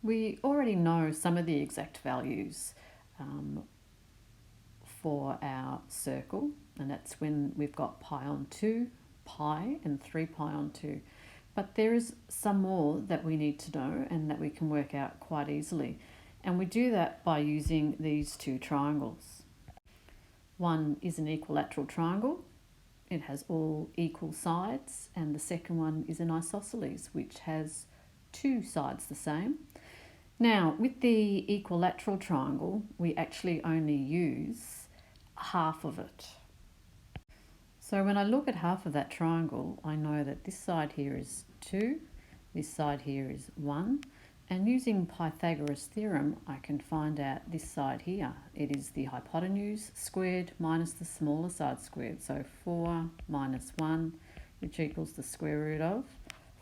We already know some of the exact values for our circle, and that's when we've got pi on 2, pi, and 3 pi on 2. But there is some more that we need to know and that we can work out quite easily. And we do that by using these two triangles. One is an equilateral triangle. It has all equal sides, and the second one is an isosceles, which has two sides the same. Now, with the equilateral triangle, we actually only use half of it. So when I look at half of that triangle, I know that this side here is 2, this side here is 1, and using Pythagoras' theorem, I can find out this side here. It is the hypotenuse squared minus the smaller side squared. So 4 minus 1, which equals the square root of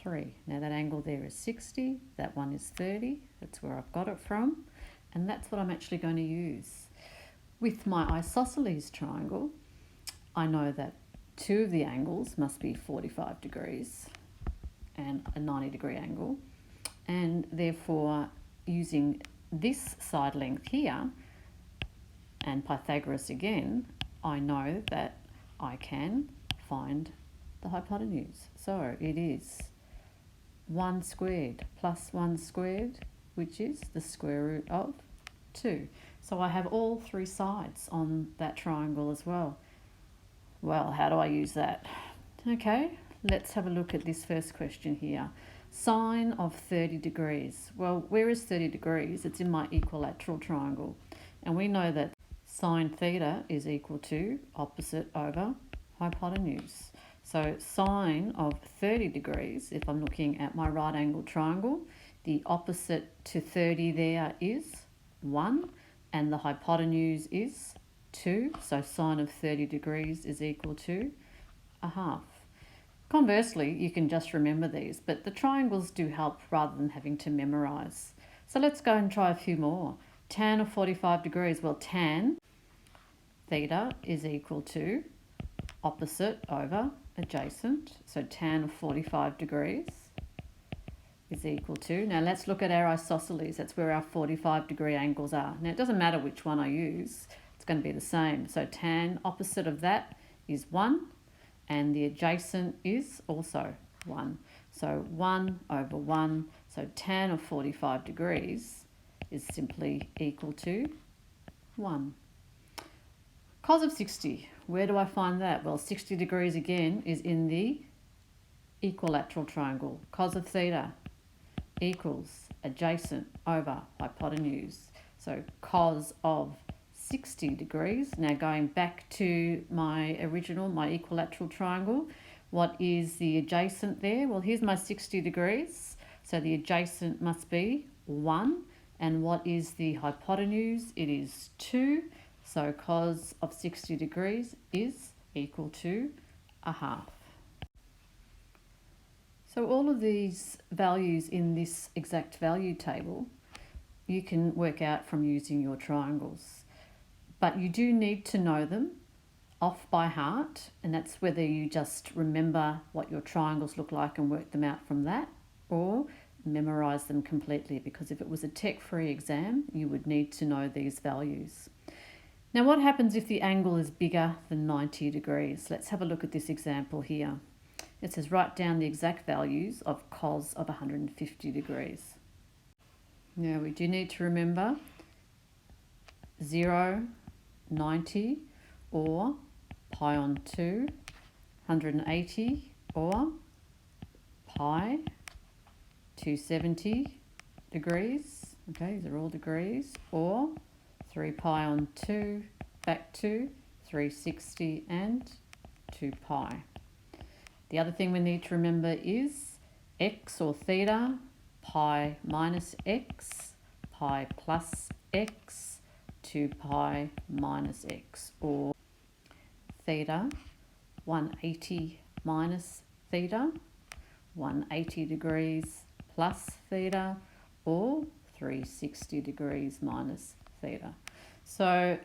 3. Now that angle there is 60, that one is 30. That's where I've got it from. And that's what I'm actually going to use. With my isosceles triangle, I know that two of the angles must be 45 degrees and a 90-degree angle. And therefore, using this side length here and Pythagoras again, I know that I can find the hypotenuse. So it is 1 squared plus 1 squared, which is the square root of 2. So I have all three sides on that triangle as well. Well, how do I use that? Okay, let's have a look at this first question here. Sine of 30 degrees. Well, where is 30 degrees? It's in my equilateral triangle. And we know that sine theta is equal to opposite over hypotenuse. So sine of 30 degrees, if I'm looking at my right angle triangle, the opposite to 30 there is 1, and the hypotenuse is 2. So sine of 30 degrees is equal to a half. Conversely, you can just remember these, but the triangles do help rather than having to memorize. So let's go and try a few more. Tan of 45 degrees. Well, tan theta is equal to opposite over adjacent. So tan of 45 degrees is equal to, now let's look at our isosceles. That's where our 45-degree angles are. Now it doesn't matter which one I use, it's going to be the same. So tan opposite of that is 1, and the adjacent is also 1. So 1 over 1, so tan of 45 degrees is simply equal to 1. Cos of 60, where do I find that? Well, 60 degrees again is in the equilateral triangle. Cos of theta equals adjacent over hypotenuse. So cos of 60 degrees. Now going back to my original, my equilateral triangle, what is the adjacent there? Well, here's my 60 degrees. So the adjacent must be 1. And what is the hypotenuse? It is 2. So cos of 60 degrees is equal to a half. So all of these values in this exact value table, you can work out from using your triangles. But you do need to know them off by heart, and that's whether you just remember what your triangles look like and work them out from that, or memorize them completely, because if it was a tech-free exam, you would need to know these values. Now, what happens if the angle is bigger than 90 degrees? Let's have a look at this example here. It says write down the exact values of cos of 150 degrees. Now, we do need to remember 0, 90, or pi on 2, 180, or pi, 270 degrees. Okay, these are all degrees. Or 3 pi on 2, back to 360 and 2 pi. The other thing we need to remember is x or theta, pi minus x, pi plus x, 2 pi minus x, or theta, 180 minus theta, 180 degrees plus theta, or 360 degrees minus theta. So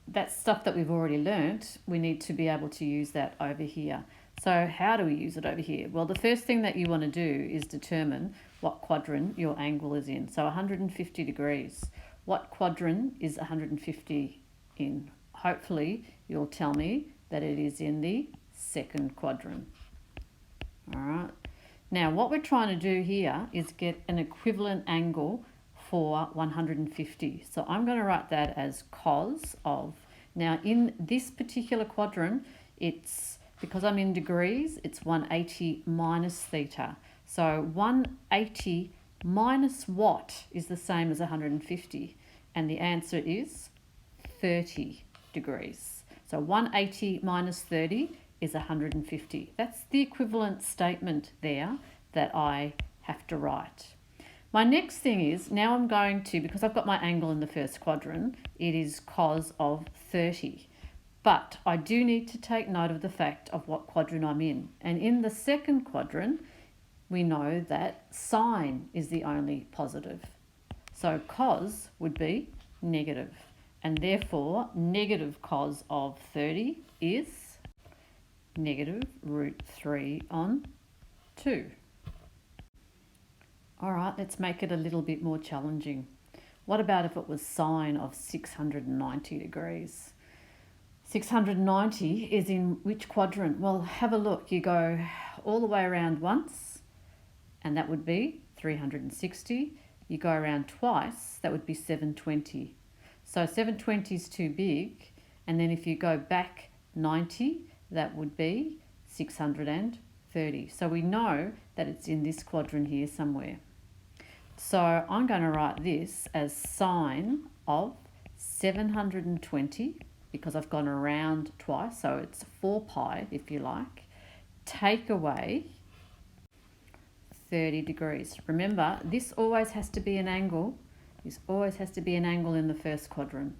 that's stuff that we've already learnt. We need to be able to use that over here. So how do we use it over here? Well, the first thing that you want to do is determine what quadrant your angle is in. So 150 degrees. What quadrant is 150 in? Hopefully you'll tell me that it is in the second quadrant. All right. Now what we're trying to do here is get an equivalent angle for 150. So I'm going to write that as cos of. Now in this particular quadrant, it's, because I'm in degrees, it's 180 minus theta. So 180 minus what is the same as 150? And the answer is 30 degrees. So 180 minus 30 is 150. That's the equivalent statement there that I have to write. My next thing is, now I'm going to, because I've got my angle in the first quadrant, it is cos of 30. But I do need to take note of the fact of what quadrant I'm in. And in the second quadrant, we know that sine is the only positive. So cos would be negative. And therefore, negative cos of 30 is negative root 3 on 2. All right, let's make it a little bit more challenging. What about if it was sine of 690 degrees? 690 is in which quadrant? Well, have a look. You go all the way around once, and that would be 360. You go around twice, that would be 720. So 720 is too big, and then if you go back 90, that would be 630. So we know that it's in this quadrant here somewhere. So I'm going to write this as sine of 720, because I've gone around twice, so it's 4 pi if you like, take away 30 degrees. Remember, this always has to be an angle. This always has to be an angle in the first quadrant.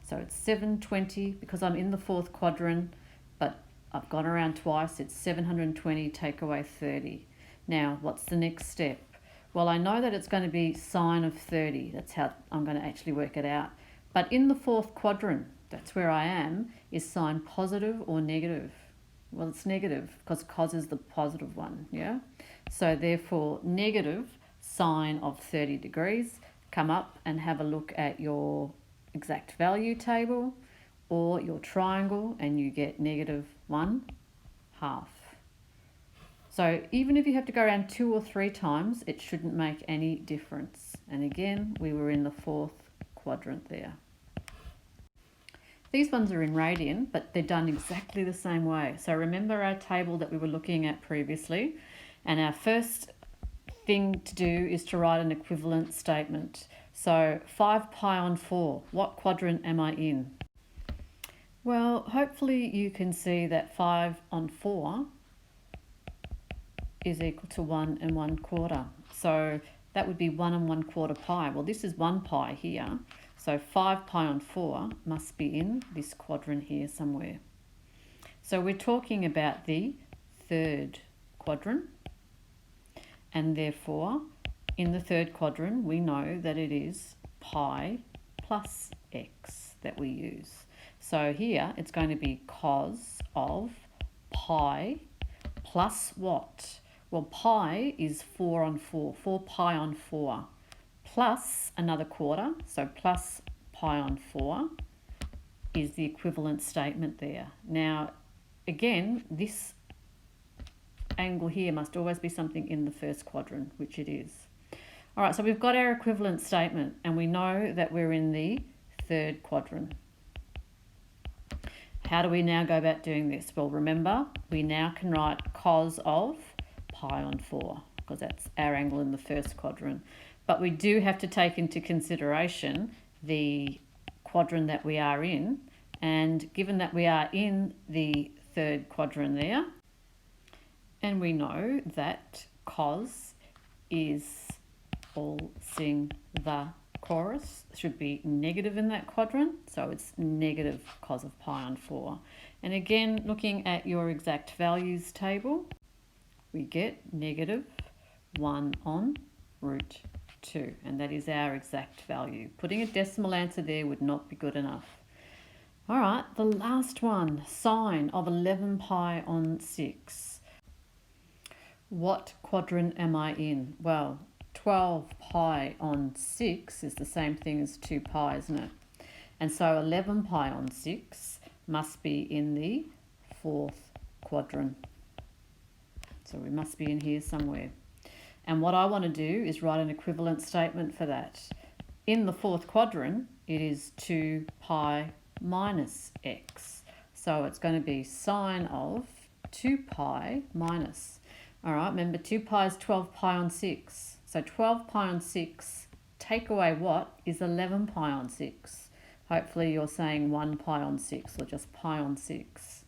So it's 720 because I'm in the fourth quadrant, but I've gone around twice. It's 720 take away 30. Now, what's the next step? Well, I know that it's going to be sine of 30. That's how I'm going to actually work it out. But in the fourth quadrant, that's where I am, is sine positive or negative? Well, it's negative because cos is the positive one, yeah? So therefore, negative sine of 30 degrees. Come up and have a look at your exact value table or your triangle, and you get negative 1/2. So even if you have to go around 2 or 3 times, it shouldn't make any difference. And again, we were in the fourth quadrant there. These ones are in radian, but they're done exactly the same way. So remember our table that we were looking at previously, and our first thing to do is to write an equivalent statement. So 5 pi on 4, what quadrant am I in? Well, hopefully you can see that 5 on 4 is equal to 1 1/4. So that would be 1 1/4 pi. Well, this is 1 pi here. So 5 pi on 4 must be in this quadrant here somewhere. So we're talking about the third quadrant. And therefore, in the third quadrant, we know that it is pi plus x that we use. So here, it's going to be cos of pi plus what? Well, pi is 4 on 4, 4 pi on 4, plus another quarter, so plus pi on 4 is the equivalent statement there. Now, again, this angle here must always be something in the first quadrant, which it is. All right, so we've got our equivalent statement, and we know that we're in the third quadrant. How do we now go about doing this? Well, remember, we now can write cos of pi on 4, because that's our angle in the first quadrant. But we do have to take into consideration the quadrant that we are in, and given that we are in the third quadrant there, and we know that cos is, all sing the chorus, should be negative in that quadrant, so it's negative cos of pi on 4. And again, looking at your exact values table, we get negative 1 on root 2, and that is our exact value. Putting a decimal answer there would not be good enough. All right, the last one, sine of 11 pi on 6. What quadrant am I in? Well, 12 pi on 6 is the same thing as 2 pi, isn't it? And so 11 pi on 6 must be in the fourth quadrant. So we must be in here somewhere. And what I want to do is write an equivalent statement for that. In the fourth quadrant, it is 2 pi minus x. So it's going to be sine of 2 pi minus. All right, remember 2 pi is 12 pi on 6. So 12 pi on 6, take away what is 11 pi on 6. Hopefully you're saying 1 pi on 6 or just pi on 6.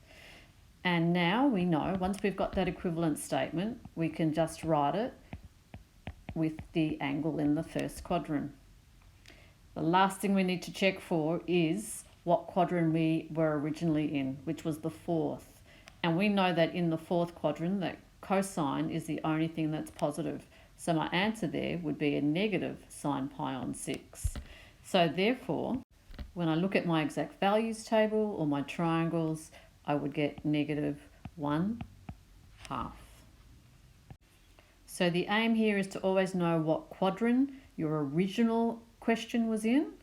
And now we know, once we've got that equivalent statement, we can just write it with the angle in the first quadrant. The last thing we need to check for is what quadrant we were originally in, which was the fourth. And we know that in the fourth quadrant, that cosine is the only thing that's positive. So my answer there would be a negative sine pi on 6. So therefore, when I look at my exact values table or my triangles, I would get negative 1/2. So the aim here is to always know what quadrant your original question was in,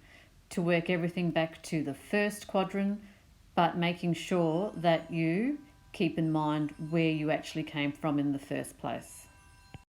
to work everything back to the first quadrant, but making sure that you keep in mind where you actually came from in the first place.